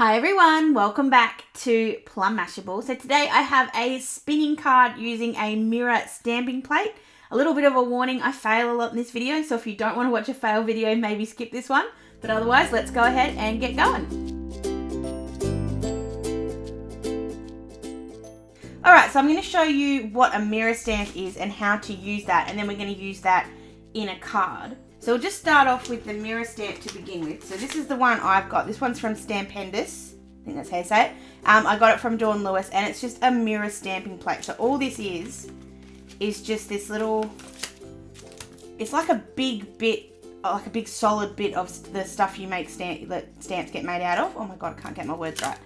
Hi everyone, welcome back to Plum Mashable. So today I have a spinning card using a mirror stamping plate. A little bit of a warning, I fail a lot in this video, so if you don't want to watch a fail video, maybe skip this one. But otherwise, let's go ahead and get going. Alright, so I'm going to show you what a mirror stamp is and how to use that, and then we're going to use that in a card. So we'll just start off with the mirror stamp to begin with. So this is the one I've got. This one's from Stampendous. I think that's how you say it. I got it from Dawn Lewis, and it's just a mirror stamping plate. So all this is just this little, it's like a big bit, like a big solid bit of the stuff you make that stamps get made out of. Oh my God, I can't get my words right.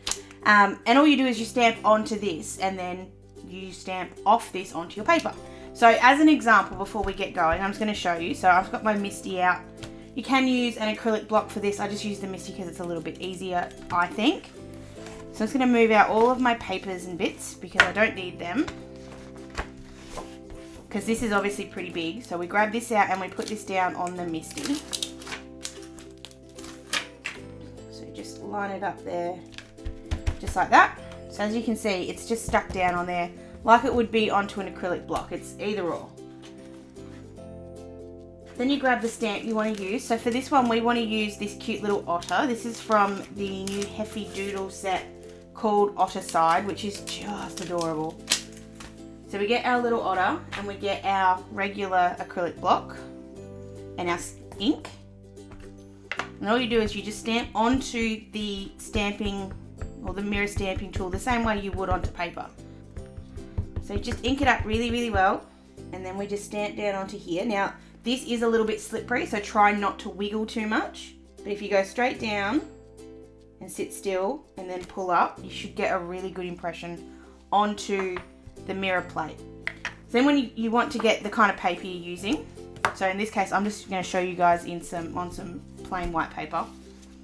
And all you do is you stamp onto this, and then you stamp off this onto your paper. So as an example, before we get going, I'm just going to show you. So I've got my Misty out. You can use an acrylic block for this. I just use the Misty because it's a little bit easier, I think. So I'm just going to move out all of my papers and bits because I don't need them. Because this is obviously pretty big. So we grab this out and we put this down on the Misty. So just line it up there, just like that. So as you can see, it's just stuck down on there, like it would be onto an acrylic block. It's either or. Then you grab the stamp you want to use. So for this one, we want to use this cute little otter. This is from the new Heffy Doodle set called Otter Side, which is just adorable. So we get our little otter and we get our regular acrylic block and our ink. And all you do is you just stamp onto the stamping or the mirror stamping tool the same way you would onto paper. So you just ink it up really, really well, and then we just stamp down onto here. Now, this is a little bit slippery, so try not to wiggle too much. But if you go straight down and sit still and then pull up, you should get a really good impression onto the mirror plate. So then when you want to get the kind of paper you're using, so in this case, I'm just going to show you guys on some plain white paper.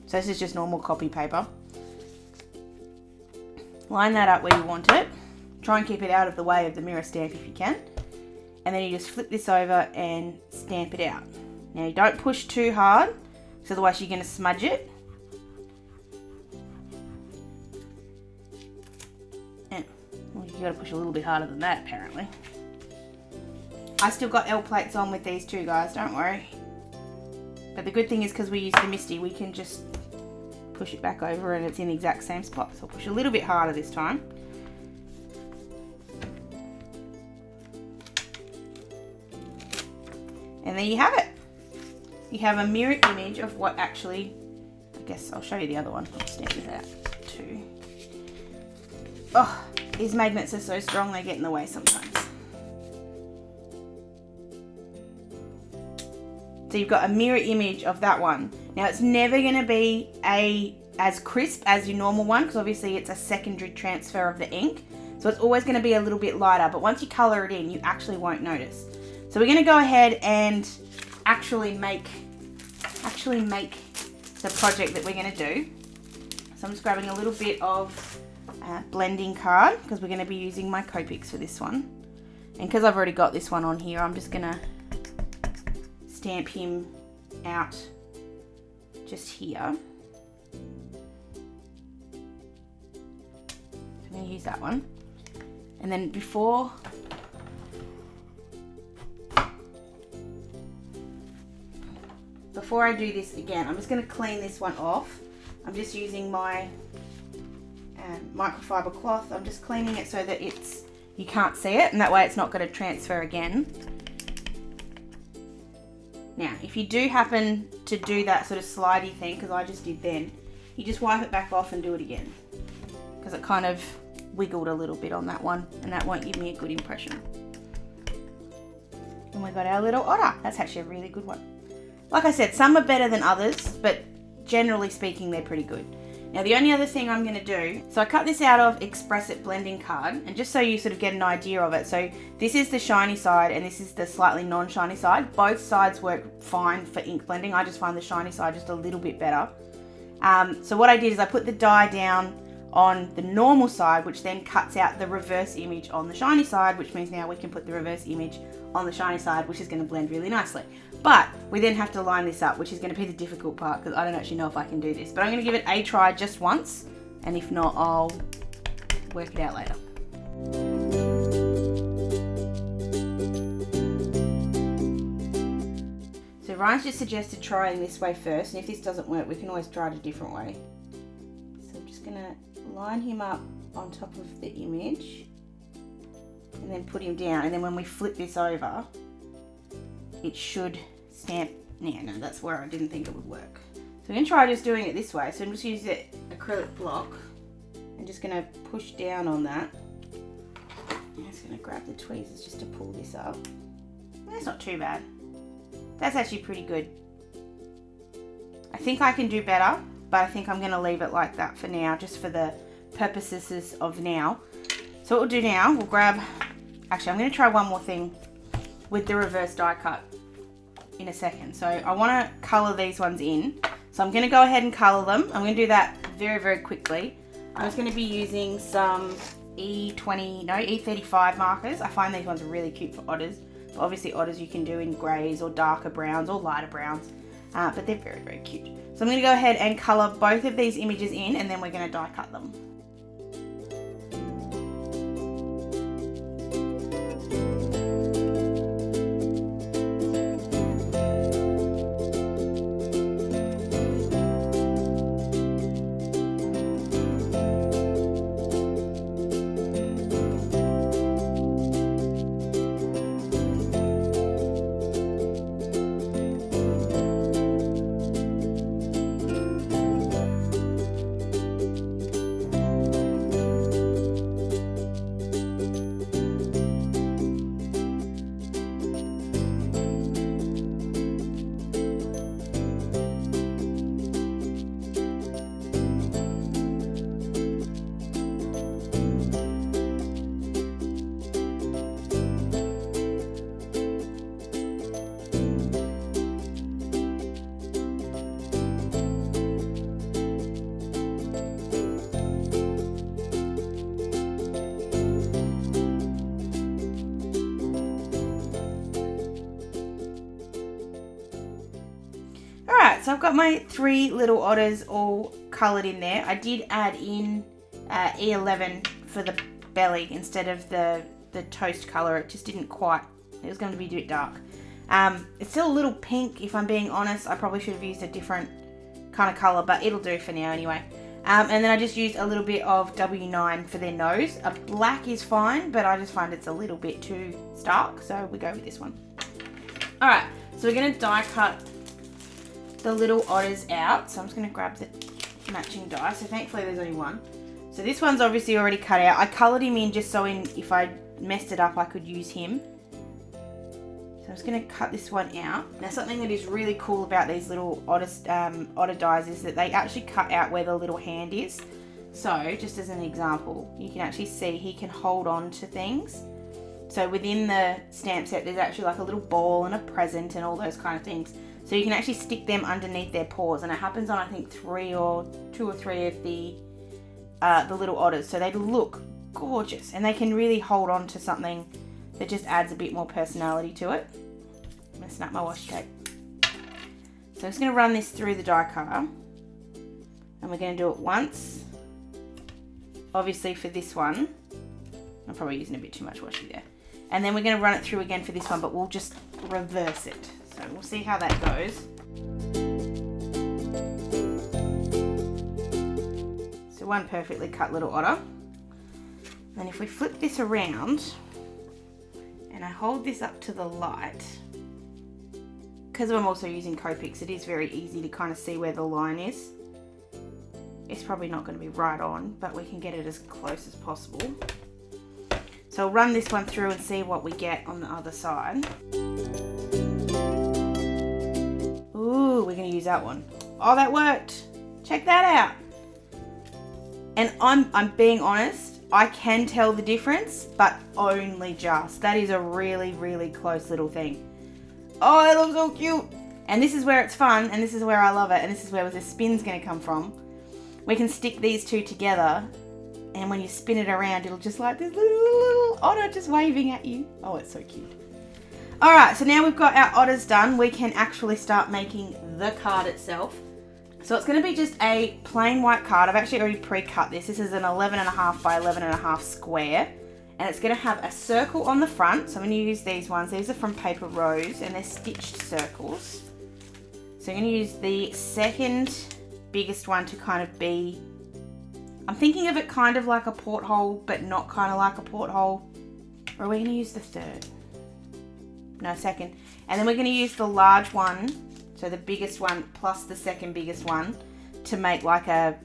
So this is just normal copy paper. Line that up where you want it. Try and keep it out of the way of the mirror stamp if you can. And then you just flip this over and stamp it out. Now you don't push too hard, because otherwise you're going to smudge it. And well, you got to push a little bit harder than that apparently. I still got L plates on with these too, guys, don't worry. But the good thing is because we use the Misty, we can just push it back over and it's in the exact same spot. So I'll push a little bit harder this time. And there you have it. You have a mirror image of what actually, I guess I'll show you the other one. I'll stamp this out too. Oh, these magnets are so strong they get in the way sometimes. So you've got a mirror image of that one. Now it's never going to be as crisp as your normal one because obviously it's a secondary transfer of the ink. So it's always going to be a little bit lighter, but once you colour it in, you actually won't notice. So we're going to go ahead and actually make the project that we're going to do. So I'm just grabbing a little bit of blending card because we're going to be using my Copics for this one. And because I've already got this one on here, I'm just going to stamp him out just here. I'm going to use that one. And then before I do this again, I'm just going to clean this one off. I'm just using my microfiber cloth. I'm just cleaning it so that you can't see it, and that way it's not going to transfer again. Now, if you do happen to do that sort of slidey thing, because I just did then, you just wipe it back off and do it again. Because it kind of wiggled a little bit on that one, and that won't give me a good impression. And we've got our little otter. That's actually a really good one. Like I said, some are better than others, but generally speaking, they're pretty good. Now, the only other thing I'm going to do, so I cut this out of Express It blending card, and just so you sort of get an idea of it, so this is the shiny side and this is the slightly non-shiny side. Both sides work fine for ink blending. I just find the shiny side just a little bit better. So what I did is I put the die down on the normal side, which then cuts out the reverse image on the shiny side, which means now we can put the reverse image on the shiny side, which is going to blend really nicely. But we then have to line this up, which is going to be the difficult part because I don't actually know if I can do this. But I'm going to give it a try just once and if not, I'll work it out later. So Ryan's just suggested trying this way first, and if this doesn't work, we can always try it a different way. So I'm just gonna line him up on top of the image and then put him down, and then when we flip this over, it should stamp. Yeah, no, that's where I didn't think it would work. So I'm going to try just doing it this way. So I'm just using the acrylic block and just going to push down on that. I'm just going to grab the tweezers just to pull this up. That's not too bad. That's actually pretty good. I think I can do better, but I think I'm going to leave it like that for now, just for the purposes of now. So what we'll do now, we'll grab, actually I'm going to try one more thing with the reverse die cut in a second. So I want to colour these ones in. So I'm going to go ahead and colour them. I'm going to do that very, very quickly. I'm just going to be using some E35 markers. I find these ones are really cute for otters. But obviously otters you can do in greys or darker browns or lighter browns. But they're very, very cute. So I'm going to go ahead and colour both of these images in, and then we're going to die cut them. So I've got my 3 little otters all coloured in there. I did add in E11 for the belly instead of the toast colour. It just didn't quite, it was going to be a bit dark. It's still a little pink, if I'm being honest. I probably should have used a different kind of colour, but it'll do for now anyway. And then I just used a little bit of W9 for their nose. A black is fine, but I just find it's a little bit too stark, so we go with this one. Alright, so we're going to die cut the little otters out. So I'm just going to grab the matching die. So thankfully there's only one. So this one's obviously already cut out. I coloured him in just so if I messed it up I could use him. So I'm just going to cut this one out. Now something that is really cool about these little otter dies is that they actually cut out where the little hand is. So just as an example, you can actually see he can hold on to things. So within the stamp set there's actually like a little ball and a present and all those kind of things. So you can actually stick them underneath their paws, and it happens on I think 2 or 3 of the little otters. So they look gorgeous, and they can really hold on to something that just adds a bit more personality to it. I'm going to snap my washi tape. So I'm just going to run this through the die cutter, and we're going to do it once. Obviously for this one, I'm probably using a bit too much washi there. And then we're going to run it through again for this one, but we'll just reverse it. So we'll see how that goes. So one perfectly cut little otter. Then if we flip this around and I hold this up to the light, because I'm also using Copics, it is very easy to kind of see where the line is. It's probably not going to be right on, but we can get it as close as possible. So I'll run this one through and see what we get on the other side. Ooh, we're going to use that one. Oh, that worked. Check that out. And I'm being honest, I can tell the difference, but only just. That is a really, really close little thing. Oh, it looks so cute. And this is where it's fun, and this is where I love it, and this is where the spin's going to come from. We can stick these two together, and when you spin it around, it'll just like this little otter just waving at you. Oh, it's so cute. Alright, so now we've got our otters done, we can actually start making the card itself. So it's going to be just a plain white card. I've actually already pre-cut this. This is an 11.5 by 11.5 square. And it's going to have a circle on the front. So I'm going to use these ones. These are from Paper Rose and they're stitched circles. So I'm going to use the second biggest one to kind of be, I'm thinking of it kind of like a porthole, but not kind of like a porthole. Or are we going to use the third? No, second. And then we're going to use the large one, so the biggest one plus the second biggest one, to make like a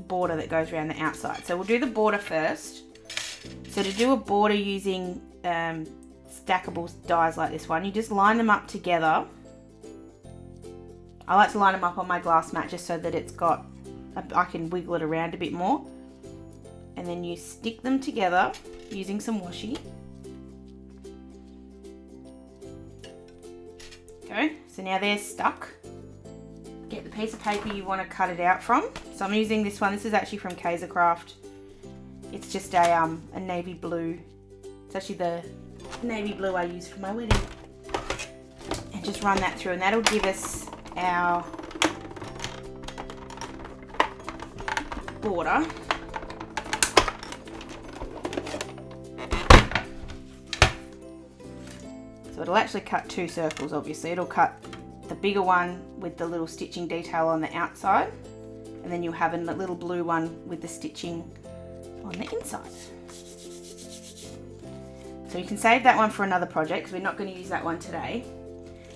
border that goes around the outside. So we'll do the border first. So to do a border using stackable dies like this one, you just line them up together. I like to line them up on my glass mat just so that it's got, I can wiggle it around a bit more. And then you stick them together using some washi. Okay, so now they're stuck. Get the piece of paper you want to cut it out from. So I'm using this one. This is actually from Kaisercraft. It's just a navy blue. It's actually the navy blue I used for my wedding. And just run that through, and that'll give us our border. So it'll actually cut two circles, obviously. It'll cut the bigger one with the little stitching detail on the outside, and then you'll have a little blue one with the stitching on the inside. So you can save that one for another project because we're not going to use that one today.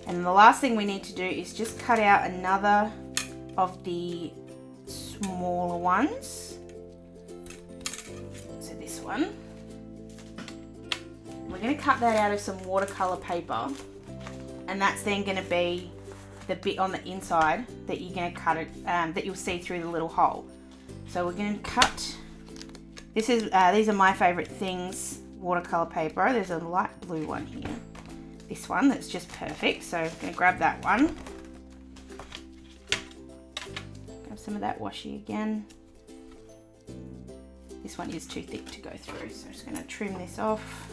And then the last thing we need to do is just cut out another of the smaller ones. So this one. We're going to cut that out of some watercolor paper, and that's then going to be the bit on the inside that you're going to cut it, that you'll see through the little hole. So we're going to cut. This is these are my favorite things, watercolor paper. There's a light blue one here. This one that's just perfect. So I'm going to grab that one. Grab some of that washi again. This one is too thick to go through, so I'm just going to trim this off.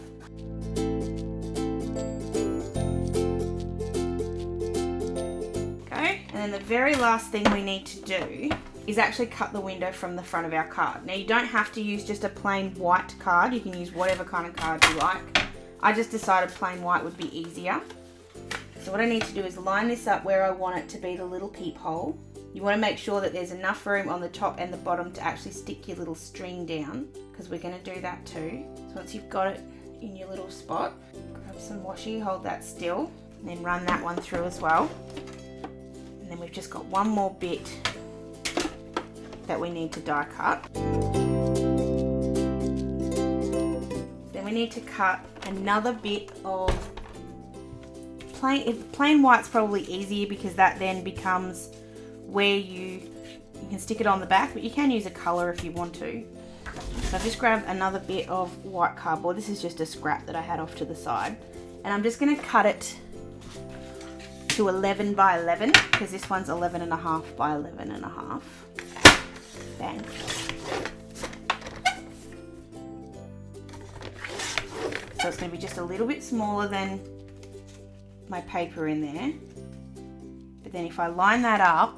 Okay, and then the very last thing we need to do is actually cut the window from the front of our card. Now you don't have to use just a plain white card, you can use whatever kind of card you like. I just decided plain white would be easier. So what I need to do is line this up where I want it to be the little peephole. You want to make sure that there's enough room on the top and the bottom to actually stick your little string down, because we're going to do that too. So once you've got it in your little spot, grab some washi, hold that still, and then run that one through as well. And then we've just got one more bit that we need to die cut. Then we need to cut another bit of plain white's probably easier because that then becomes where you can stick it on the back, but you can use a colour if you want to. So I've just grabbed another bit of white cardboard. This is just a scrap that I had off to the side, and I'm just going to cut it to 11 by 11 because this one's 11.5 by 11.5. Bang. So it's going to be just a little bit smaller than my paper in there. But then if I line that up,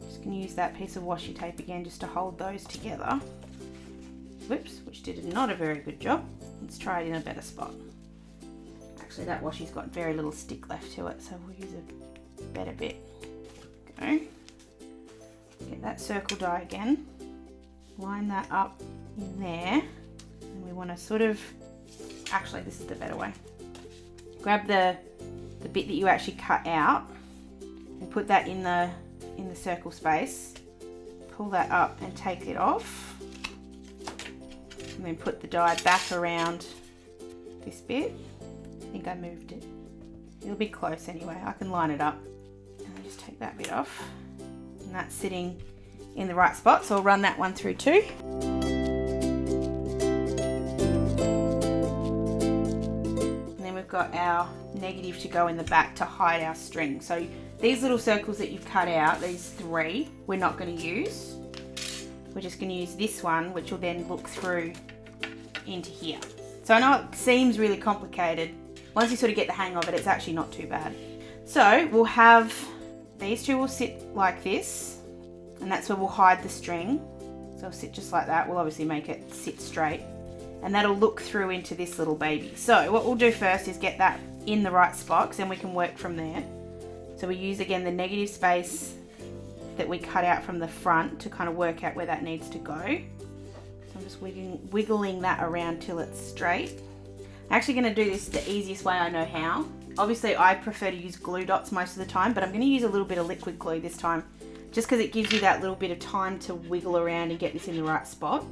I'm just going to use that piece of washi tape again just to hold those together. Whoops, which did not a very good job. Let's try it in a better spot. Actually, that washi's got very little stick left to it, so we'll use a better bit. Okay. Get that circle die again. Line that up in there. And we want to sort of, actually this is the better way. Grab the bit that you actually cut out and put that in the circle space. Pull that up and take it off. And then put the die back around this bit. I think I moved it. It'll be close anyway. I can line it up. And then just take that bit off. And that's sitting in the right spot, so I'll run that one through too. And then we've got our negative to go in the back to hide our string. So these little circles that you've cut out, these three, we're not going to use. We're just going to use this one, which will then look through into here. So I know it seems really complicated. Once you sort of get the hang of it, it's actually not too bad. So we'll have these two will sit like this, and that's where we'll hide the string. So it'll sit just like that. We'll obviously make it sit straight, and that'll look through into this little baby. So what we'll do first is get that in the right spot, because then we can work from there. So we use again the negative space that we cut out from the front to kind of work out where that needs to go. So I'm just wiggling that around till it's straight. I'm actually going to do this the easiest way I know how. Obviously I prefer to use glue dots most of the time, but I'm going to use a little bit of liquid glue this time, just because it gives you that little bit of time to wiggle around and get this in the right spot.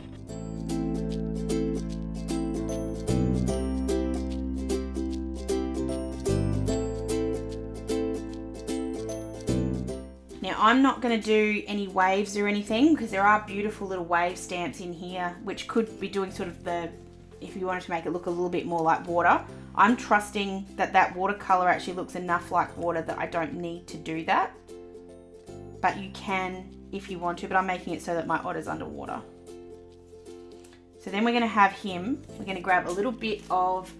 Now I'm not going to do any waves or anything, because there are beautiful little wave stamps in here, which could be doing sort of the, if you wanted to make it look a little bit more like water. I'm trusting that that watercolor actually looks enough like water that I don't need to do that. But you can if you want to, but I'm making it so that my otter's underwater. So then we're going to have him, we're going to grab a little bit of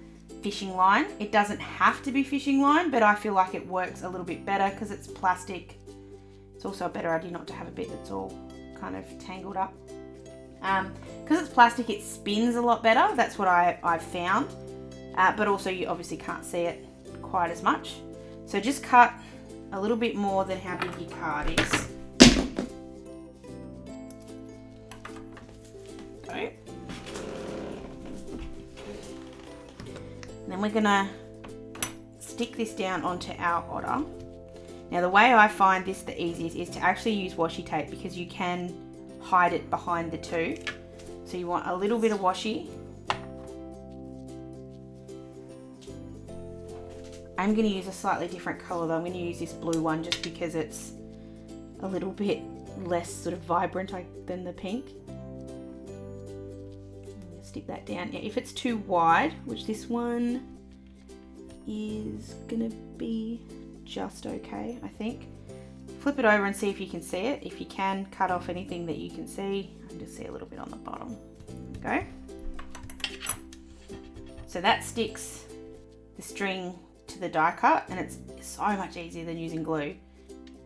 fishing line. It doesn't have to be fishing line, but I feel like it works a little bit better because it's plastic. It's also a better idea not to have a bit that's all kind of tangled up. Because it's plastic, it spins a lot better. That's what I've found. But also you obviously can't see it quite as much. So just cut a little bit more than how big your card is. Okay. And then we're gonna stick this down onto our otter. Now the way I find this the easiest is to actually use washi tape, because you can hide it behind the two. So you want a little bit of washi. I'm going to use a slightly different colour though. I'm going to use this blue one just because it's a little bit less sort of vibrant than the pink. Stick that down. Now, if it's too wide, which this one is going to be just okay, I think. Flip it over and see if you can see it. If you can, cut off anything that you can see. I can just see a little bit on the bottom. There we go. So that sticks the string to the die cut, and it's so much easier than using glue.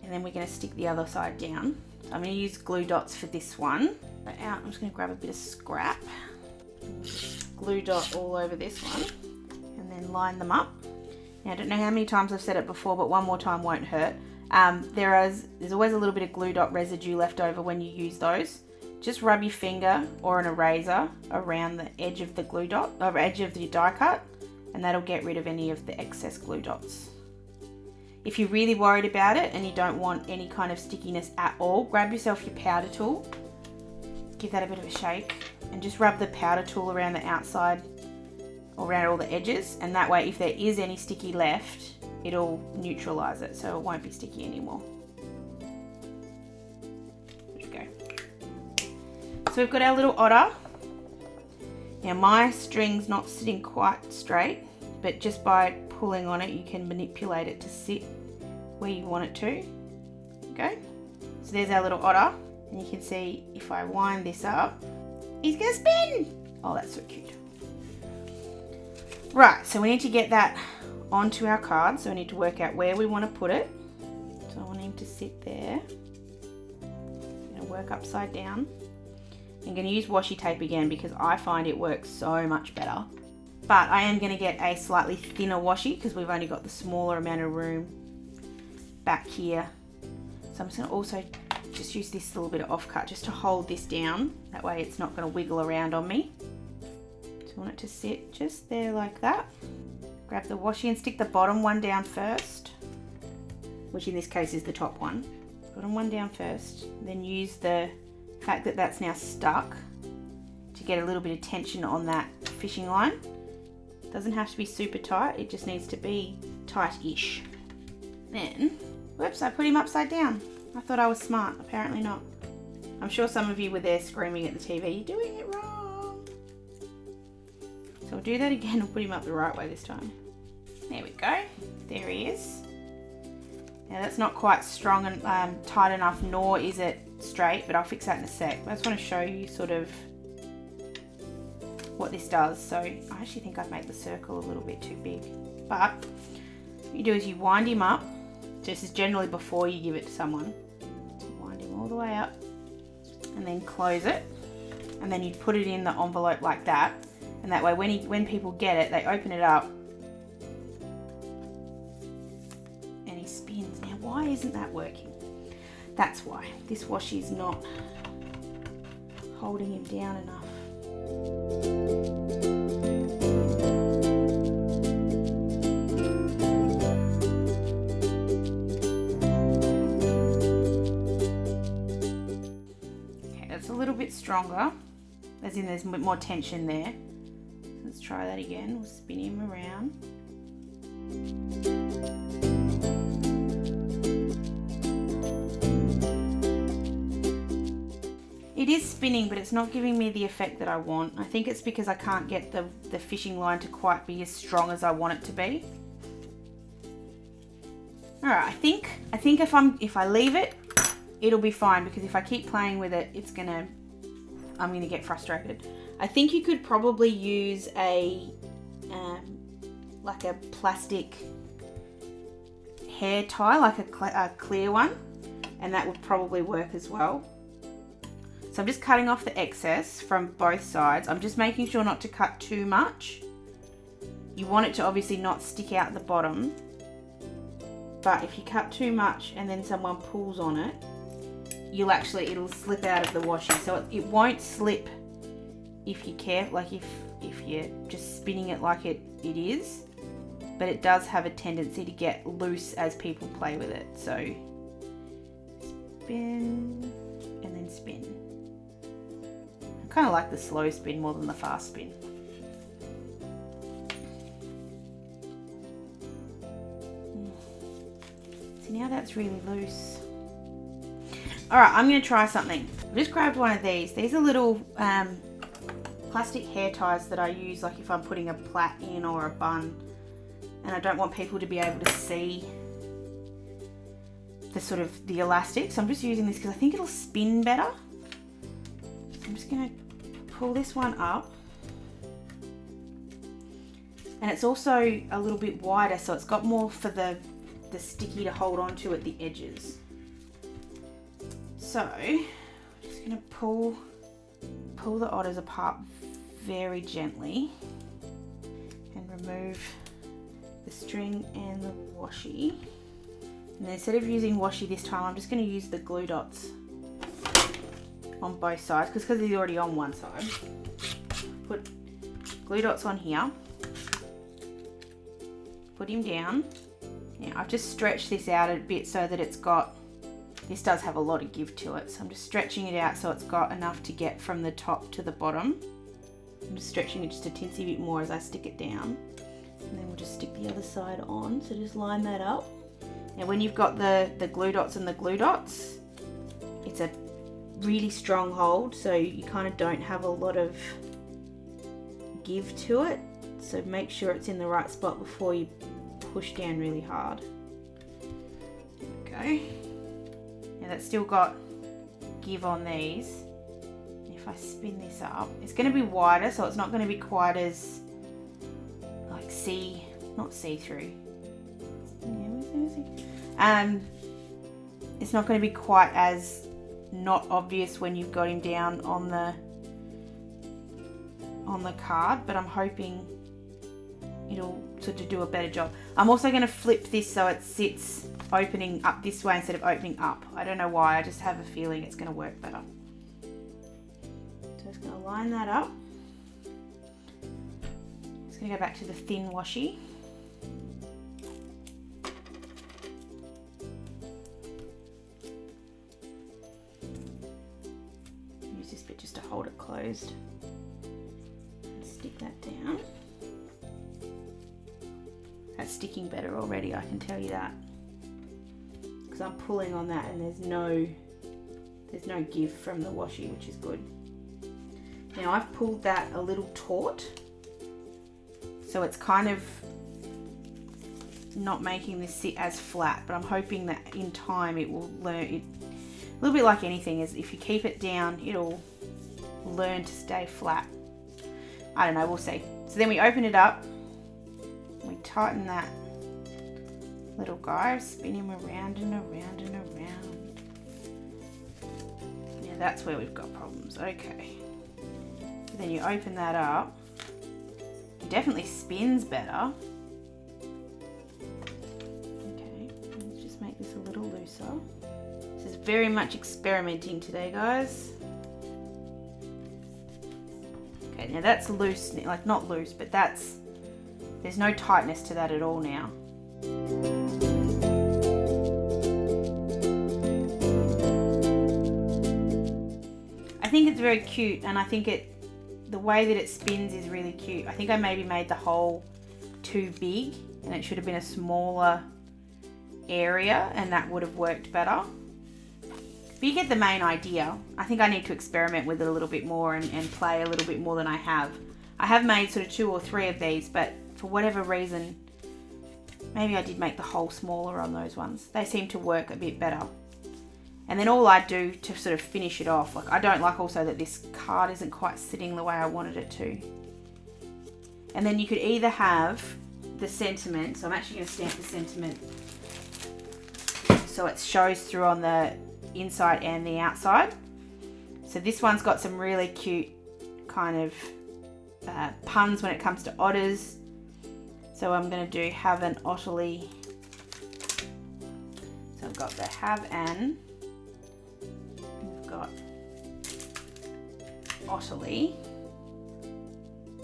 And then we're going to stick the other side down. So I'm going to use glue dots for this one. But I'm just going to grab a bit of scrap, glue dot all over this one, and then line them up. Now I don't know how many times I've said it before, but one more time won't hurt. There's always a little bit of glue dot residue left over when you use those. Just rub your finger or an eraser around the edge of the glue dot, or edge of the die cut, and that'll get rid of any of the excess glue dots. If you're really worried about it and you don't want any kind of stickiness at all, grab yourself your powder tool, give that a bit of a shake, and just rub the powder tool around the outside or around all the edges, and that way if there is any sticky left, it'll neutralize it so it won't be sticky anymore. There we go. So we've got our little otter. Now my string's not sitting quite straight, but just by pulling on it you can manipulate it to sit where you want it to. Okay, so there's our little otter, and you can see if I wind this up, he's gonna spin. Oh, that's so cute. Right, so we need to get that onto our card, so we need to work out where we want to put it. So I want him to sit there. I'm gonna work upside down. I'm going to use washi tape again because I find it works so much better. But I am going to get a slightly thinner washi because we've only got the smaller amount of room back here. So I'm just going to also just use this little bit of offcut just to hold this down. That way it's not going to wiggle around on me. So I want it to sit just there like that. Grab the washi and stick the bottom one down first, which in this case is the top one. Bottom one down first, then use the fact that that's now stuck to get a little bit of tension on that fishing line. It doesn't have to be super tight, it just needs to be tight-ish. Then, whoops, I put him upside down. I thought I was smart, apparently not. I'm sure some of you were there screaming at the TV, you're doing it wrong. So I'll do that again and put him up the right way this time. There we go, there he is. Now that's not quite strong and tight enough, nor is it straight, but I'll fix that in a sec. I just want to show you sort of what this does. So I actually think I've made the circle a little bit too big, but what you do is you wind him up This is generally before you give it to someone. Wind him all the way up and then close it, and then you'd put it in the envelope like that, and that way when people get it, they open it up and he spins. Now why isn't that working? That's why this washi is not holding him down enough. Okay, that's a little bit stronger, as in there's a bit more tension there. Let's try that again. We'll spin him around. It is spinning, but it's not giving me the effect that I want. I think it's because I can't get the fishing line to quite be as strong as I want it to be. Alright, I think if I leave it, it'll be fine, because if I keep playing with it, I'm gonna get frustrated. I think you could probably use like a plastic hair tie, like a clear one, and that would probably work as well. So I'm just cutting off the excess from both sides. I'm just making sure not to cut too much. You want it to obviously not stick out the bottom, but if you cut too much and then someone pulls on it, it'll slip out of the washi. So it won't slip if you care, like if you're just spinning it like it is, but it does have a tendency to get loose as people play with it. So spin and then spin. I kind of like the slow spin more than the fast spin. See, now that's really loose. Alright, I'm going to try something. I just grabbed one of these. These are little plastic hair ties that I use, like if I'm putting a plait in or a bun, and I don't want people to be able to see the elastic. So I'm just using this because I think it'll spin better. I'm just going to pull this one up, and it's also a little bit wider, so it's got more for the sticky to hold on to at the edges. So I'm just going to pull the otters apart very gently and remove the string and the washi. And then instead of using washi this time, I'm just going to use the glue dots on both sides, because he's already on one side. Put glue dots on here, put him down. Now I've just stretched this out a bit so that this does have a lot of give to it, so I'm just stretching it out so it's got enough to get from the top to the bottom. I'm just stretching it just a teensy bit more as I stick it down, and then we'll just stick the other side on. So just line that up. Now when you've got the glue dots and the glue dots, it's a really strong hold, so you kind of don't have a lot of give to it, so make sure it's in the right spot before you push down really hard. There we go. Now that's still got give on these. If I spin this up, it's going to be wider, so it's not going to be quite as like not see-through. It's not going to be quite as not obvious when you've got him down on the card, but I'm hoping it'll sort of do a better job. I'm also going to flip this so it sits opening up this way instead of opening up. I don't know why, I just have a feeling it's going to work better. So I'm just going to line that up. Just going to go back to the thin washi. Use this bit just to hold it closed. And stick that down. That's sticking better already, I can tell you that. Because I'm pulling on that and there's no give from the washi, which is good. Now I've pulled that a little taut, so it's kind of not making this sit as flat, but I'm hoping that in time it will learn it. A little bit like anything, is if you keep it down, it'll learn to stay flat. I don't know, we'll see. So then we open it up, we tighten that little guy. Spin him around and around and around. Yeah, that's where we've got problems. Okay. Then you open that up. It definitely spins better. Okay, let's just make this a little looser. This is very much experimenting today, guys. Okay, now that's loose, like not loose, but there's no tightness to that at all now. I think it's very cute, and I think the way that it spins is really cute. I think I maybe made the hole too big and it should have been a smaller area, and that would have worked better. But you get the main idea. I think I need to experiment with it a little bit more and play a little bit more than I have. I have made sort of 2 or 3 of these, but for whatever reason, maybe I did make the hole smaller on those ones. They seem to work a bit better. And then all I do to sort of finish it off, like I don't like also that this card isn't quite sitting the way I wanted it to. And then you could either have the sentiment, so I'm actually going to stamp the sentiment so it shows through on the inside and the outside. So this one's got some really cute kind of puns when it comes to otters. So I'm going to do have an otterly. So I've got the have an. Got otterly.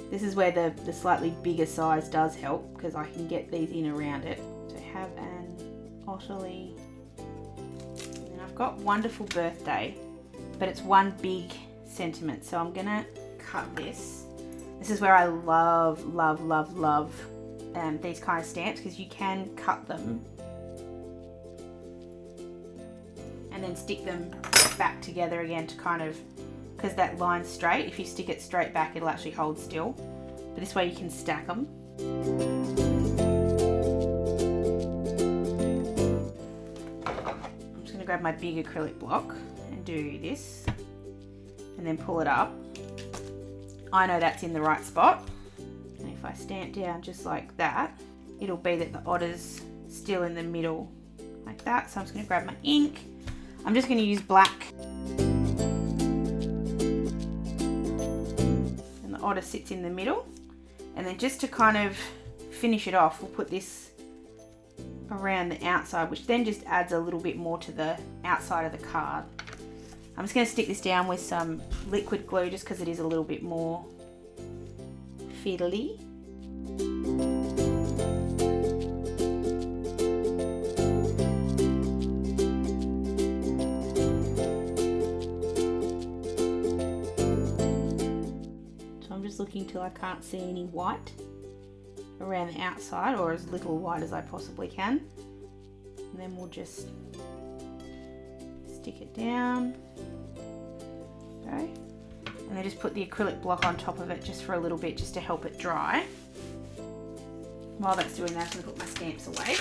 This is where the slightly bigger size does help because I can get these in around it. So have an otterly. And I've got wonderful birthday, but it's one big sentiment. So I'm gonna cut this. This is where I love these kind of stamps because you can cut them and then stick them back together again to kind of, because that line's straight, if you stick it straight back it'll actually hold still, but this way you can stack them. I'm just going to grab my big acrylic block and do this and then pull it up. I know that's in the right spot, and if I stamp down just like that, it'll be that the otter's still in the middle like that. So I'm just going to grab my ink. I'm just going to use black, and the otter sits in the middle. And then just to kind of finish it off, we'll put this around the outside, which then just adds a little bit more to the outside of the card. I'm just going to stick this down with some liquid glue just because it is a little bit more fiddly. Looking till I can't see any white around the outside, or as little white as I possibly can, and then we'll just stick it down. Okay, and then just put the acrylic block on top of it just for a little bit, just to help it dry. While that's doing that, I'm going to put my stamps away.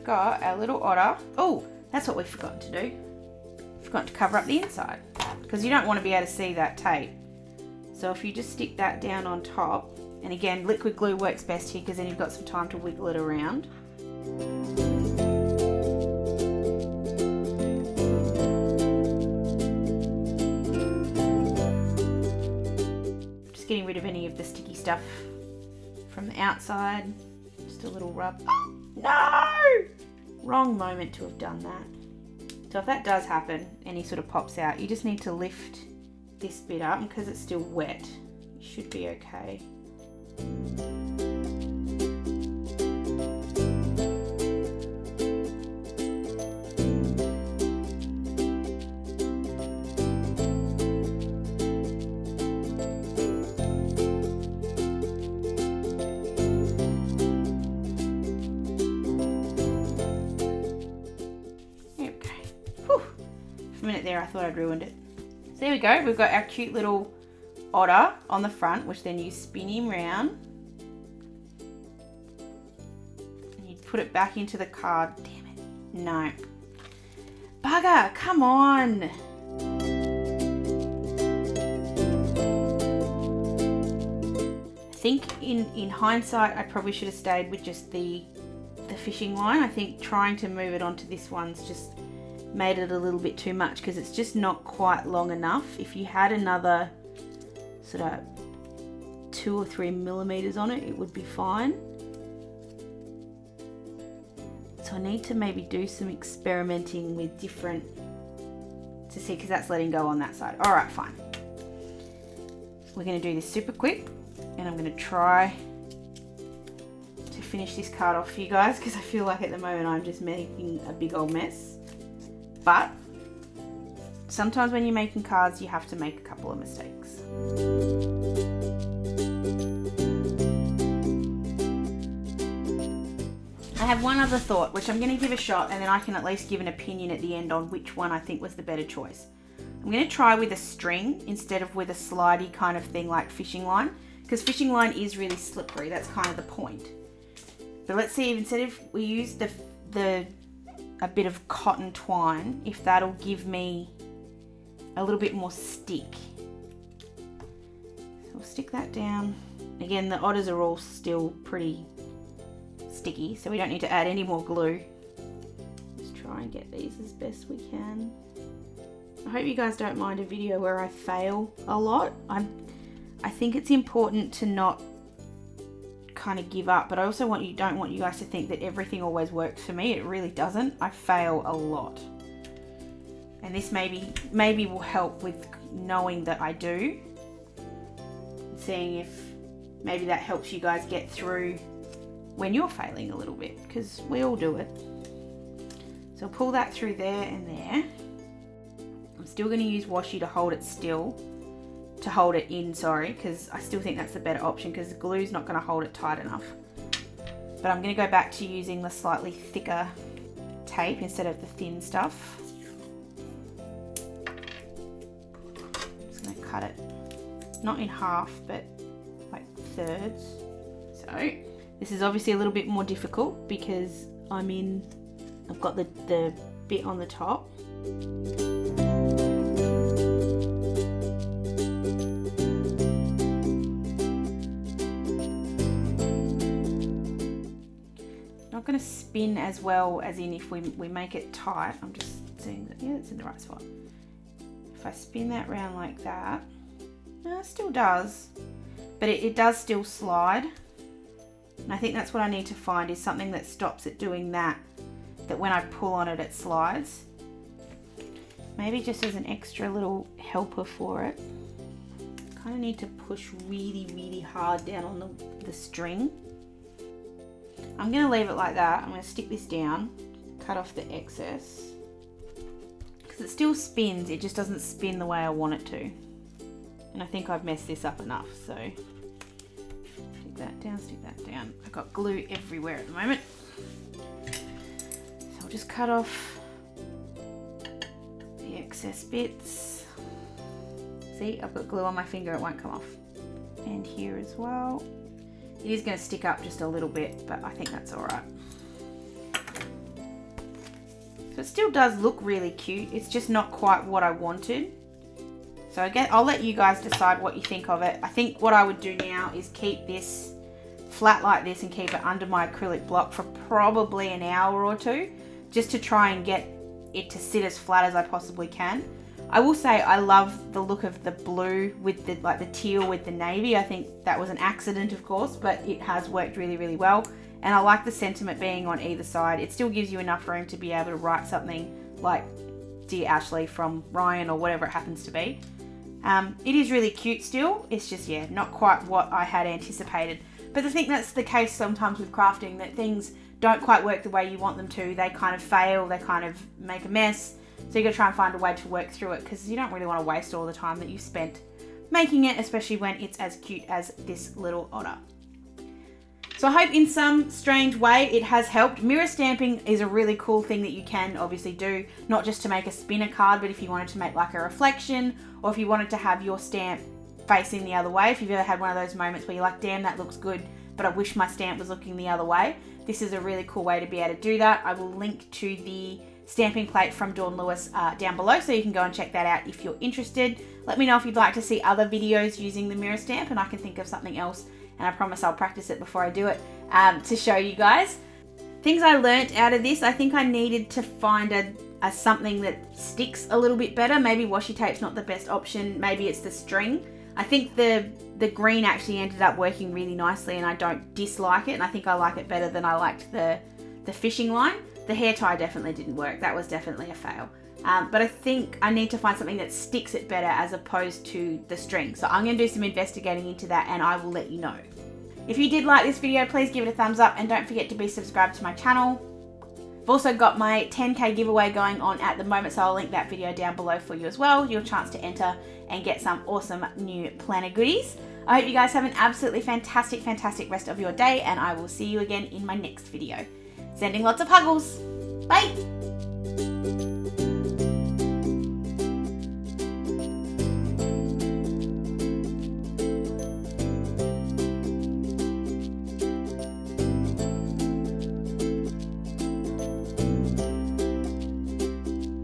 Got our little otter. Oh, that's what we've forgotten to do. Forgotten to cover up the inside because you don't want to be able to see that tape. So if you just stick that down on top, and again, liquid glue works best here because then you've got some time to wiggle it around. Just getting rid of any of the sticky stuff from the outside. Just a little rub. Oh, no! Wrong moment to have done that. So if that does happen and he sort of pops out, you just need to lift this bit up, and because it's still wet, it should be okay. There, I thought I'd ruined it. So there we go, we've got our cute little otter on the front, which then you spin him round and you put it back into the card. Damn it, no. Bugger, come on. in hindsight, I probably should have stayed with just the fishing line. I think trying to move it onto this one's just made it a little bit too much because it's just not quite long enough. If you had another sort of 2 or 3 millimeters on it, it would be fine. So I need to maybe do some experimenting with different to see, because that's letting go on that side. All right, fine. We're going to do this super quick, and I'm going to try to finish this card off for you guys, because I feel like at the moment I'm just making a big old mess. But sometimes when you're making cards, you have to make a couple of mistakes. I have one other thought, which I'm going to give a shot, and then I can at least give an opinion at the end on which one I think was the better choice. I'm going to try with a string instead of with a slidey kind of thing like fishing line, because fishing line is really slippery. That's kind of the point. But let's see, instead of we use a bit of cotton twine, if that'll give me a little bit more stick. So we'll stick that down. Again, the otters are all still pretty sticky, so we don't need to add any more glue. Let's try and get these as best we can. I hope you guys don't mind a video where I fail a lot. I think it's important to not kind of give up, but I also don't want you guys to think that everything always works for me. It really doesn't. I fail a lot, and this maybe will help with knowing that I do, seeing if maybe that helps you guys get through when you're failing a little bit, because we all do it. So pull that through there and there. I'm still going to use washi to hold it still, to hold it in, sorry, because I still think that's the better option, because the glue's not going to hold it tight enough. But I'm going to go back to using the slightly thicker tape instead of the thin stuff. I'm just going to cut it, not in half, but like thirds. So this is obviously a little bit more difficult because I've got the bit on the top. Not going to spin as well as in if we make it tight. I'm just seeing that, yeah, it's in the right spot. If I spin that round like that, no, it still does, but it does still slide. And I think that's what I need to find, is something that stops it doing that when I pull on it, it slides. Maybe just as an extra little helper for it. Kind of need to push really, really hard down on the string. I'm going to leave it like that. I'm going to stick this down, cut off the excess. Because it still spins, it just doesn't spin the way I want it to. And I think I've messed this up enough, so stick that down. I've got glue everywhere at the moment. So I'll just cut off the excess bits. See, I've got glue on my finger, it won't come off. And here as well. It is going to stick up just a little bit, but I think that's alright. So it still does look really cute. It's just not quite what I wanted. So again, I'll let you guys decide what you think of it. I think what I would do now is keep this flat like this and keep it under my acrylic block for probably an hour or two, just to try and get it to sit as flat as I possibly can. I will say I love the look of the blue with the teal with the navy. I think that was an accident, of course, but it has worked really, really well. And I like the sentiment being on either side. It still gives you enough room to be able to write something like Dear Ashley from Ryan or whatever it happens to be. It is really cute still. It's just, yeah, not quite what I had anticipated. But I think that's the case sometimes with crafting, that things don't quite work the way you want them to. They kind of fail, they kind of make a mess. So you got to try and find a way to work through it, because you don't really want to waste all the time that you spent making it, especially when it's as cute as this little otter. So I hope in some strange way it has helped. Mirror stamping is a really cool thing that you can obviously do, not just to make a spinner card, but if you wanted to make like a reflection, or if you wanted to have your stamp facing the other way. If you've ever had one of those moments where you're like, damn, that looks good, but I wish my stamp was looking the other way. This is a really cool way to be able to do that. I will link to the stamping plate from Dawn Lewis down below, so you can go and check that out if you're interested. Let me know if you'd like to see other videos using the mirror stamp, and I can think of something else and I promise I'll practice it before I do it to show you guys. Things I learnt out of this, I think I needed to find a something that sticks a little bit better. Maybe washi tape's not the best option, maybe it's the string. I think the green actually ended up working really nicely and I don't dislike it, and I think I like it better than I liked the fishing line. The hair tie definitely didn't work, that was definitely a fail. But I think I need to find something that sticks it better as opposed to the string. So I'm going to do some investigating into that and I will let you know. If you did like this video, please give it a thumbs up and don't forget to be subscribed to my channel. I've also got my 10k giveaway going on at the moment, so I'll link that video down below for you as well. Your chance to enter and get some awesome new planner goodies. I hope you guys have an absolutely fantastic rest of your day, and I will see you again in my next video. Sending lots of huggles. Bye!